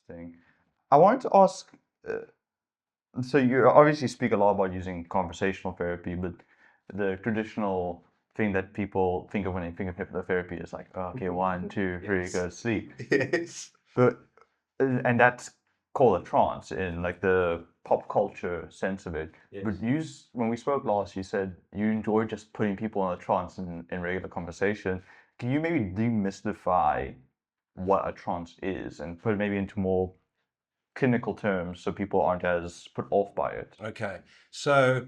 Interesting. I wanted to ask, so you obviously speak a lot about using conversational therapy, but the traditional thing that people think of when they think of hypnotherapy is like, oh, okay, 1, 2, 3, Yes. go to sleep. Yes. But and that's called a trance in like the pop culture sense of it. But Yes. when we spoke last, you said you enjoy just putting people in a trance in regular conversation. Can you maybe demystify what a trance is and put it maybe into more clinical terms so people aren't as put off by it? Okay. So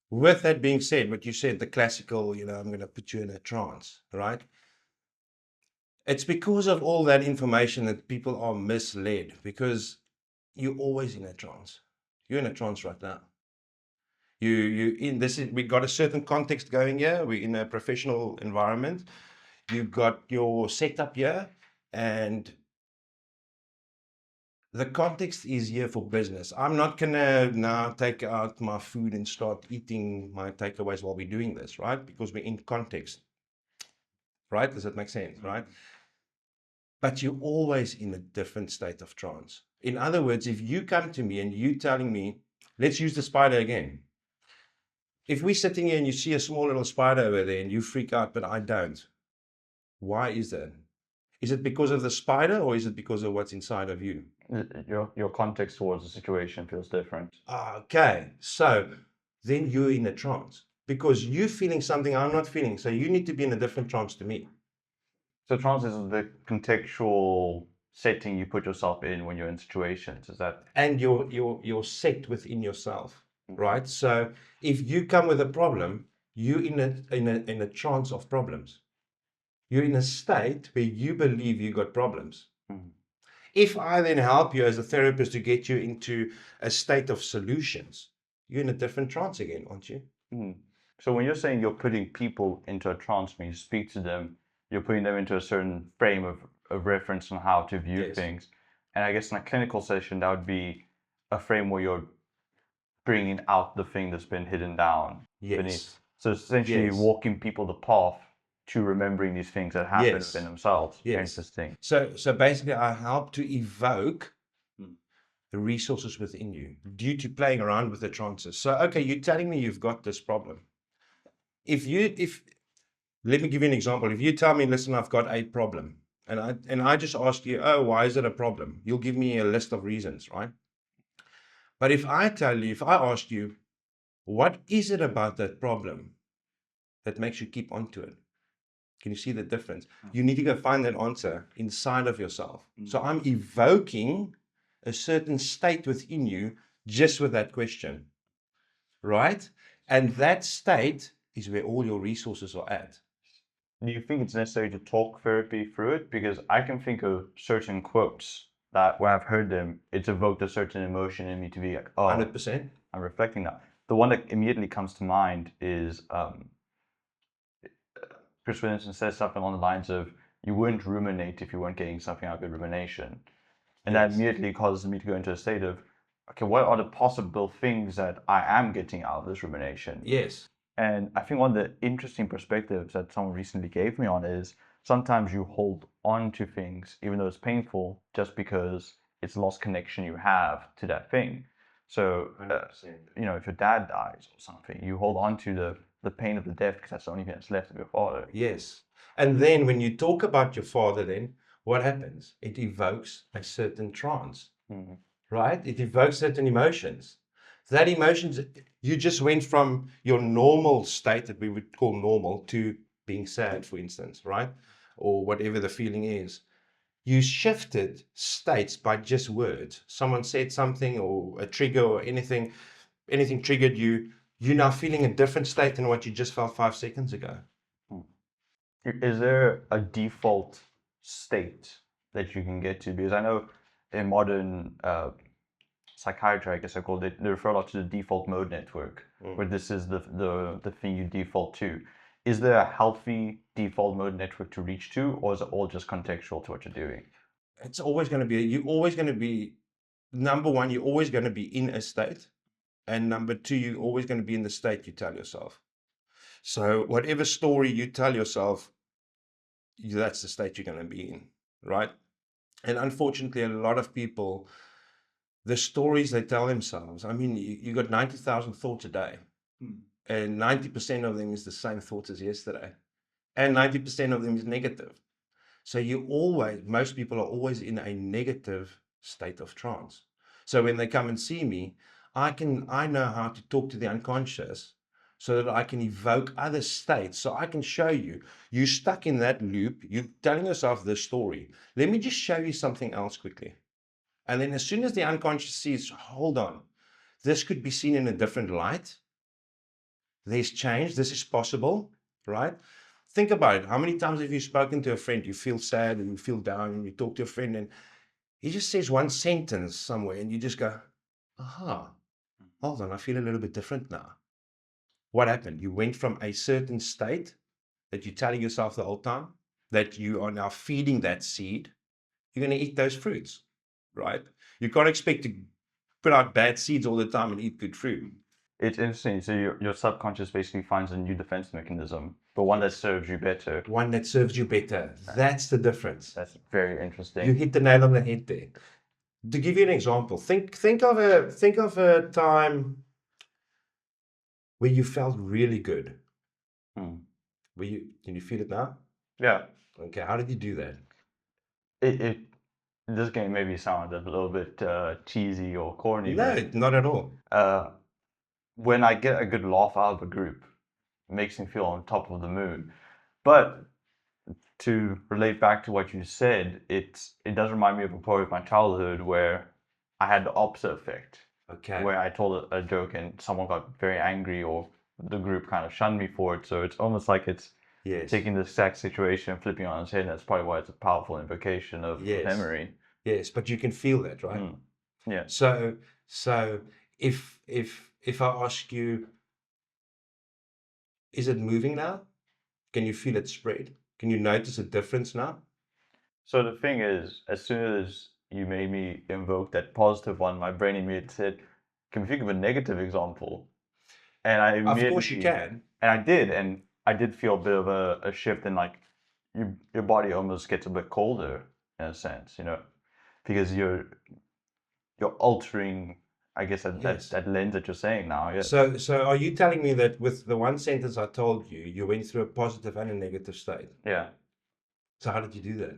with that being said, what you said, the classical, I'm going to put you in a trance, right? It's because of all that information that people are misled because you're always in a trance. You're in a trance right now. You in this is we got a certain context going here. We're in a professional environment. You've got your setup here, and the context is here for business. I'm not gonna now take out my food and start eating my takeaways while we're doing this, right? Because we're in context, right? Does that make sense, right? But you're always in a different state of trance. In other words, if you come to me and you telling me, let's use the spider again. If we're sitting here and you see a small little spider over there and you freak out, but I don't, why is that? Is it because of the spider or is it because of what's inside of you? Your context towards the situation feels different. Okay, so then you're in a trance because you're feeling something I'm not feeling. So you need to be in a different trance to me. So trance is the contextual setting you put yourself in when you're in situations. Is that? And you're set within yourself, right? So if you come with a problem, you're in a trance of problems. You're in a state where you believe you got problems. Mhm. If I then help you as a therapist to get you into a state of solutions, you're in a different trance again, aren't you? Mhm. So when you're saying you're putting people into a trance, when you speak to them, you're putting them into a certain frame of reference on how to view Yes. things. And I guess in a clinical session, that would be a frame where you're bringing out the thing that's been hidden down beneath. Yes. So essentially Yes. walking people the path to remembering these things that happen within Yes. themselves. Yes. Interesting. So basically I help to evoke Mm. the resources within you due to playing around with the trances. So okay, you're telling me you've got this problem. If let me give you an example. If you tell me, listen, I've got a problem, and I just ask you, oh, why is it a problem? You'll give me a list of reasons, right? But if I ask you, what is it about that problem that makes you keep on to it? Can you see the difference? You need to go find that answer inside of yourself. So I'm evoking a certain state within you just with that question, right? And that state is where all your resources are at. Do you think it's necessary to talk therapy through it? Because I can think of certain quotes that when I've heard them, it's evoked a certain emotion in me to be like, oh, 100%. I'm reflecting that. The one that immediately comes to mind is Chris Williamson says something along the lines of, you wouldn't ruminate if you weren't getting something out of your rumination. And that Yes. immediately causes me to go into a state of, okay, what are the possible things that I am getting out of this rumination? Yes. And I think one of the interesting perspectives that someone recently gave me on is sometimes you hold on to things, even though it's painful, just because it's lost connection you have to that thing. So, 100%. if your dad dies or something, you hold on to the pain of the death because that's the only thing that's left of your father. Yes. And then when you talk about your father, then what happens? It evokes a certain trance, Mhm. right? It evokes certain emotions. That emotions, you just went from your normal state that we would call normal to being sad, for instance, right? Or whatever the feeling is. You shifted states by just words. Someone said something or a trigger or anything triggered you. You're now feeling a different state than what you just felt 5 seconds ago. Is there a default state that you can get to? Because I know in modern psychiatry, I guess I call it, they refer a lot to the default mode network, where this is the thing you default to. Is there a healthy default mode network to reach to, or is it all just contextual to what you're doing? It's always going to be, you're always going to be, number one, you're always going to be in a state. And number two, you're always going to be in the state you tell yourself. So whatever story you tell yourself, that's the state you're going to be in, right? And unfortunately, a lot of people, the stories they tell themselves, I mean, you got 90,000 thoughts a day, and 90% of them is the same thoughts as yesterday, and 90% of them is negative. So most people are always in a negative state of trance. So when they come and see me, I know how to talk to the unconscious so that I can evoke other states. So I can show you, you're stuck in that loop, you're telling yourself this story. Let me just show you something else quickly. And then as soon as the unconscious sees, hold on, this could be seen in a different light. There's change. This is possible, right? Think about it. How many times have you spoken to a friend? You feel sad and you feel down and you talk to a friend and he just says one sentence somewhere and you just go, aha, hold on, I feel a little bit different now. What happened? You went from a certain state that you're telling yourself the whole time that you are now feeding that seed. You're going to eat those fruits, right? You can't expect to put out bad seeds all the time and eat good fruit. It's interesting. So your subconscious basically finds a new defense mechanism, but one that serves you better. One that serves you better. That's the difference. That's very You interesting. hit the nail on the head there. To give you an example, think of a time where you felt really good. Hmm. Can you feel it now? Yeah. Okay, how did you do that? It this game maybe sound a little bit cheesy or corny, No, but not at all. when I get a good laugh out of a group, it makes me feel on top of the moon. But to relate back to what you said, it does remind me of a point of my childhood where I had the opposite effect, Okay. where I told a joke and someone got very angry or the group kind of shunned me for it. So it's almost like it's Yes. taking the exact situation and flipping it on its head. And that's probably why it's a powerful invocation of Yes. memory. Yes, but you can feel that, right? Mm. Yeah. So if I ask you, is it moving now? Can you feel it spread? Can you notice a difference now? So the thing is, as soon as you made me invoke that positive one, my brain immediately said, "Can we think of a negative example?" And I Of course you immediately, can. and I did feel a bit of a shift in like your body almost gets a bit colder in a sense, because you're altering, I guess Yes. that lens that you're saying now. Yes. So are you telling me that with the one sentence I told you, you went through a positive and a negative state? Yeah. So how did you do that?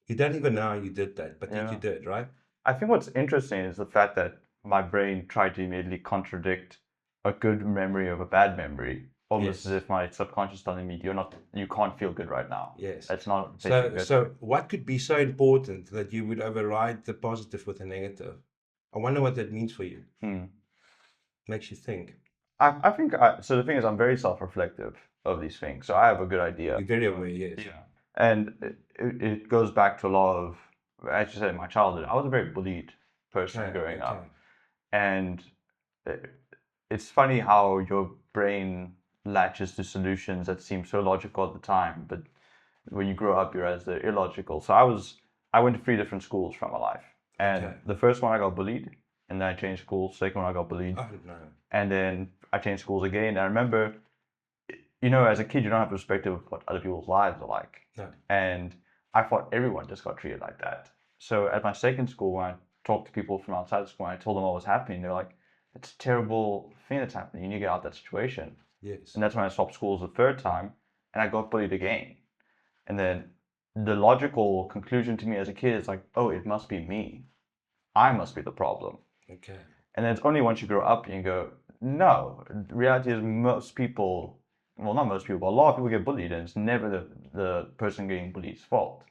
You don't even know how you did that, but you Yeah. did, right? I think what's interesting is the fact that my brain tried to immediately contradict a good memory of a bad memory, almost as Yes. if my subconscious telling me you can't feel good right now. Yes. That's not basically So good. so what could be so important that you would override the positive with a negative? I wonder what that means for you. Hmm. Makes you think. I think so. The thing is, I'm very self-reflective of these things, so I have a good idea. You're very aware, yes. Yeah. And it goes back to a lot of, as you said, in my childhood. I was a very bullied person Okay, growing okay. up, and it, it's funny how your brain latches to solutions that seem so logical at the time, but when you grow up, you realize they're illogical. So I went to 3 different schools throughout my life, and Okay. the first one I got bullied, and then I changed schools. Second one I got bullied, Oh no. and then I changed schools again. And I remember, as a kid, you don't have perspective of what other people's lives are like, No. and I thought everyone just got treated like that. So at my second school, when I talked to people from outside the school and I told them what was happening, they're like, "It's a terrible thing that's happening. You need to get out of that situation." Yes. And that's when I swapped schools the third time, and I got bullied again. And then the logical conclusion to me as a kid is like, "Oh, it must be me. I must be the problem." Okay. And then it's only once you grow up and you go, no, the reality is most people, well, not most people, but a lot of people get bullied, and it's never the person getting bullied's fault.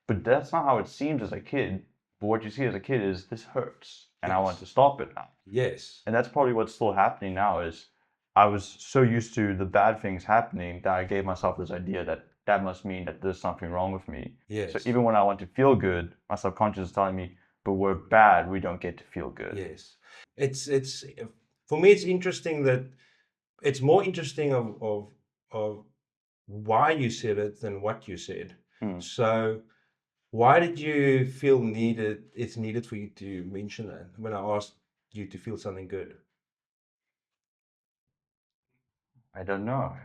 But that's not how it seems as a kid. But what you see as a kid is this hurts, and I want Yes. to stop it now. Yes. And that's probably what's still happening now is I was so used to the bad things happening that I gave myself this idea that that must mean that there's something wrong with me. So Yes. even when I want to feel good, my subconscious is telling me, but we're bad, we don't get to feel good. Yes. It's for me it's interesting that it's more interesting of why you said it than what you said. Hmm. So why did you feel it's needed for you to mention that when I asked you to feel something good? I don't know.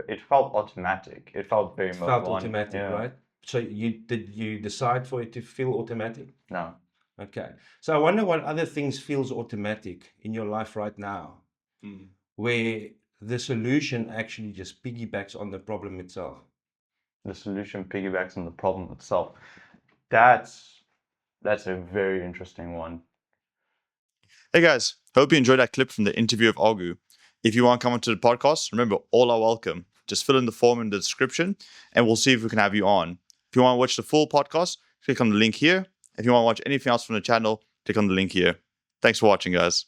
It felt automatic. It felt very It mode felt one. automatic, Yeah. right? So did you decide for it to feel automatic? No. Okay. So I wonder what other things feels automatic in your life right now, where the solution actually just piggybacks on the problem itself. The solution piggybacks on the problem itself. That's a very interesting one. Hey guys, hope you enjoyed that clip from the interview of Agu. If you want to come onto the podcast, remember, all are welcome. Just fill in the form in the description and we'll see if we can have you on. If you want to watch the full podcast, click on the link here. If you want to watch anything else from the channel, click on the link here. Thanks for watching, guys.